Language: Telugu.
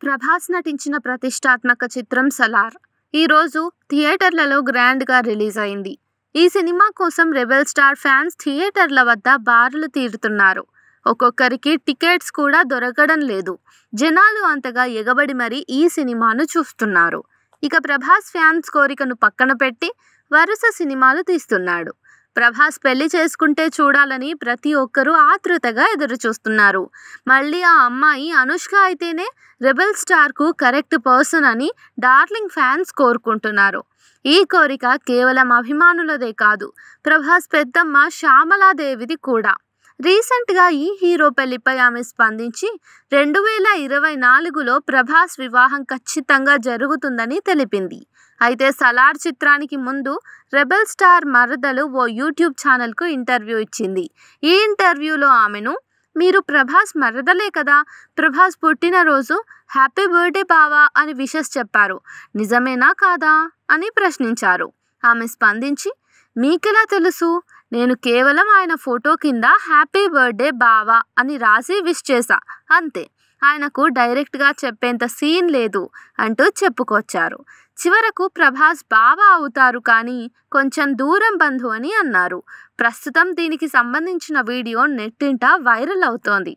ప్రభాస్ నటించిన ప్రతిష్టాత్మక చిత్రం 'సలార్' ఈరోజు థియేటర్లలో గ్రాండ్‌గా రిలీజ్ అయింది. ఈ సినిమా కోసం రెబెల్ స్టార్ ఫ్యాన్స్ థియేటర్ల వద్ద బారులు తీరుతున్నారు. ఒక్కొక్కరికి టికెట్స్ కూడా దొరకడం లేదు. జనాలు అంతగా ఎగబడి మరీ ఈ సినిమాను చూస్తున్నారు. ఇక ప్రభాస్ ఫ్యాన్స్ కోరికను పక్కన పెట్టి వరుస సినిమాలు తీస్తున్నాడు. ప్రభాస్ పెళ్లి చేసుకుంటే చూడాలని ప్రతి ఒక్కరూ ఆతృతగా ఎదురుచూస్తున్నారు. మళ్ళీ ఆ అమ్మాయి అనుష్క అయితేనే రెబెల్ స్టార్కు కరెక్ట్ పర్సన్ అని డార్లింగ్ ఫ్యాన్స్ కోరుకుంటున్నారు. ఈ కోరిక కేవలం అభిమానులదే కాదు, ప్రభాస్ పెద్దమ్మ శ్యామలాదేవిది కూడా. రీసెంట్గా ఈ హీరో పెళ్లిపై ఆమె స్పందించి 2024లో ప్రభాస్ వివాహం ఖచ్చితంగా జరుగుతుందని తెలిపింది. అయితే 'సలార్' చిత్రానికి ముందు రెబెల్ స్టార్ మరదలు ఓ యూట్యూబ్ ఛానల్కు ఇంటర్వ్యూ ఇచ్చింది. ఈ ఇంటర్వ్యూలో ఆమెను "మీరు ప్రభాస్ మరదలే కదా, ప్రభాస్ పుట్టినరోజు హ్యాపీ బర్త్డే బావా అని విషెస్ చెప్పారు. నిజమేనా కాదా అని ప్రశ్నించారు. ఆమె స్పందించి "మీకెలా తెలుసు? నేను కేవలం ఆయన ఫోటో కింద హ్యాపీ బర్త్డే బావా అని రాసి విష్ చేశా అంతే. ఆయనకు డైరెక్ట్గా చెప్పేంత సీన్ లేదు" అంటూ చెప్పుకొచ్చారు. చివరకు ప్రభాస్ బావ అవుతారు కానీ కొంచెం దూరం బంధువు అని అన్నారు. ప్రస్తుతం దీనికి సంబంధించిన వీడియో నెట్టింట వైరల్ అవుతోంది.